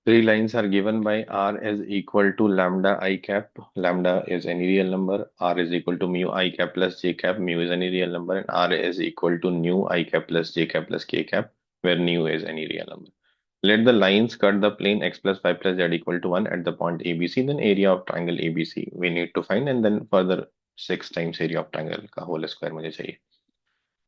Three lines are given by r is equal to lambda I cap. Lambda is any real number. R is equal to mu I cap plus j cap. Mu is any real number, and r is equal to nu I cap plus j cap plus k cap, where nu is any real number. Let the lines cut the plane x plus y plus z equal to 1 at the point ABC. Then area of triangle ABC we need to find, and then further 6 times area of triangle का whole square मुझे चाहिए।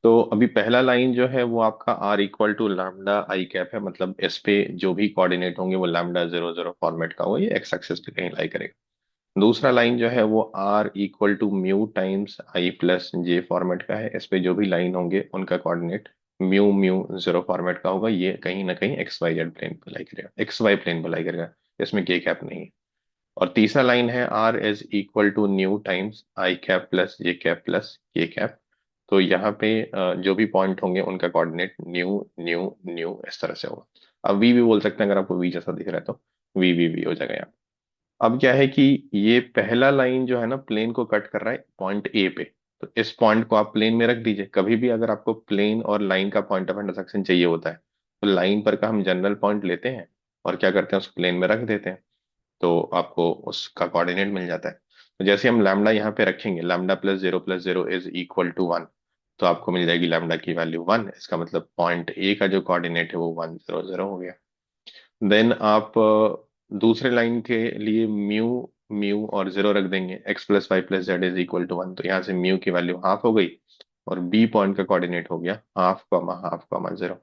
तो अभी पहला line जो है वो आपका r equal to lambda i cap है, मतलब इस पे जो भी कोऑर्डिनेट होंगे वो लैम्डा 0 0 फॉर्मेट का होगा, ये एक्स एक्सिस पे कहीं लाई करेगा। दूसरा लाइन जो है वो r equal to mu times i plus j format का है, इस पे जो भी लाइन होंगे उनका कोऑर्डिनेट म्यू म्यू 0 फॉर्मेट का होगा, ये कहीं ना कहीं एक्स वाई जेड प्लेन पे लाई करेगा, एक्स वाई प्लेन पे लाई करेगा, इसमें के कैप नहीं है। और तीसरा लाइन है r is equal to nu times i cap plus j cap plus k cap. तो यहाँ पे जो भी पॉइंट होंगे उनका कोऑर्डिनेट न्यू न्यू न्यू इस तरह से होगा। अब वी भी बोल सकते हैं, अगर आपको वी जैसा दिख रहा है तो वी हो जाएगा यहाँ। अब क्या है कि ये पहला लाइन जो है ना प्लेन को कट कर रहा है पॉइंट ए पे। तो इस पॉइंट को आप प्लेन में रख दीजिए। कभी भी अगर आपको प्लेन और लाइन का पॉइंट ऑफ इंटरसेक्शन चाहिए होता है तो लाइन पर का हम जनरल पॉइंट लेते हैं और क्या करते हैं, उसको प्लेन में रख देते हैं, तो आपको उसका कोऑर्डिनेट मिल जाता है। तो जैसे हम लैम्डा यहाँ पे रखेंगे, lambda plus zero is equal to 1, तो आपको मिल जाएगी लैम्डा की वैल्यू 1। इसका मतलब पॉइंट ए का जो कोऑर्डिनेट है वो 1 0 0 हो गया। देन आप दूसरे लाइन के लिए म्यू म्यू और जीरो रख देंगे, x plus y plus z is equal to 1, तो यहाँ से म्यू की वैल्यू हाफ हो गई और बी पॉइंट का कोऑर्डिनेट हो गया हाफ कॉमा जीरो।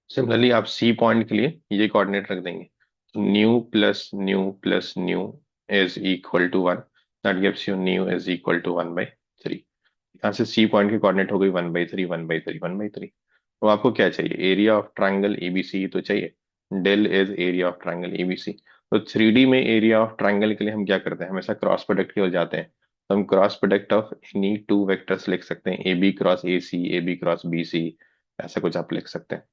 सिमिलरली आप सी पॉइंट के लिए ये कोऑर्डिनेट रख देंगे, nu plus nu is equal to 1, that gives you nu is equal to 1/3। यहाँ से सी पॉइंट की कोऑर्डिनेट हो गई 1/3 1/3 1/3। तो आपको क्या चाहिए, एरिया ऑफ ट्राइंगल एबीसी ही तो चाहिए। Del is area of triangle ABC. तो 3D में एरिया ऑफ ट्राइंगल के लिए हम क्या करते हैं, हमेशा क्रॉस प्रोडक्ट की ओर जाते हैं। तो हम cross product of any two vectors लिख सकते हैं, A B cross A C, A B cross B C, ऐसा कुछ आप लिख सकते हैं।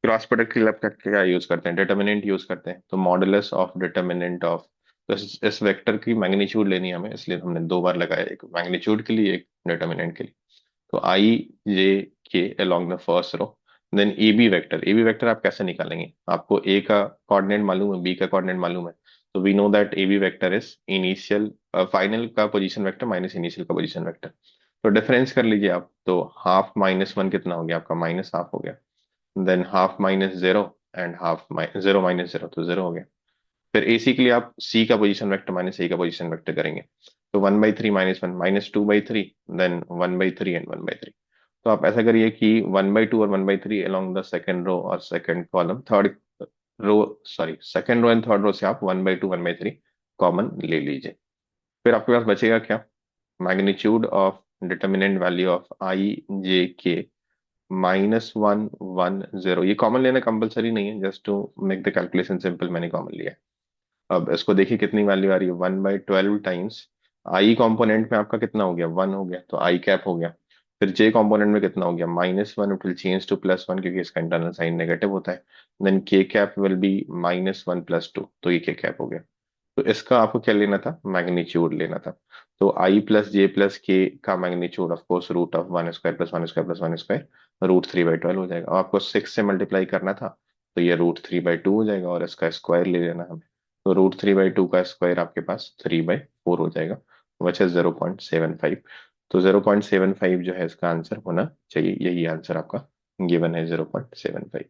क्रॉस प्रोडक्ट के लिए आप क्या यूज करते हैं, डिटर्मिनेंट यूज करते हैं। तो मॉडुलस ऑफ डिटर्मिनेंट ऑफ, तो इस वेक्टर की मैग्नीट्यूड लेनी है हमें, इसलिए हमने दो बार लगाया, एक मैग्नीट्यूड के लिए एक डिटर्मिनेंट के लिए। तो i J k along the first row. Then A B vector आप कैसे निकालेंगे, आपको ए का कोऑर्डिनेट मालूम है, बी का कोऑर्डिनेट मालूम है। तो we know that A B vector is initial final का पोजीशन वेक्टर माइनस इनिशियल का पोजीशन वेक्टर। तो डिफरेंस कर लीजिए आप, तो हाफ माइनस वन कितना हो गया आपका, माइनस हाफ हो गया। Than half minus zero and half zero minus zero, तो जीरो हो गया। फिर AC के लिए आप C का पोजीशन वेक्टर माइनस A का पोजीशन वेक्टर करेंगे। तो 1/3 -1 -2/3, देन 1/3 एंड 1/3। तो आप ऐसा करिए कि 1/2 और 1/3 अलोंग द सेकेंड रो और second column, third row, sorry second row and third row से आप 1/2 1/3 कॉमन ले लीजिए। फिर आपके पास बचेगा क्या, magnitude of determinant value of I J K -1 1 0। ये कॉमन लेना कंपलसरी नहीं है, just to make the calculation simple मैंने कॉमन लिया है। अब इसको देखिए कितनी वैल्यू आ रही है, 1/12 टाइम्स आई कॉम्पोनेंट में आपका कितना हो गया, 1 हो गया, तो आई कैप हो गया। फिर जे कॉम्पोनेंट में कितना हो गया, -1, इट विल चेंज टू +1 क्योंकि इसका इंटरनल साइन नेगेटिव होता है। देन के कैप विल बी -1 +2, तो ये के कैप हो गया। तो इसका आपको क्या लेना था, मैग्नीट्यूड लेना था। तो आई प्लस जे प्लस के का मैग्नीट्यूड ऑफ कोर्स √1² + 1² + 1² √3/12 हो जाएगा। और आपको 6 से मल्टीप्लाई करना था, तो ये √3/2 हो जाएगा, और इसका स्क्वायर ले लेना हमें। तो √3/2 का स्क्वायर आपके पास 3/4 हो जाएगा, वच है 0.75। तो 0.75 जो है इसका आंसर होना चाहिए, यही आंसर आपका गिवन है, 0.75।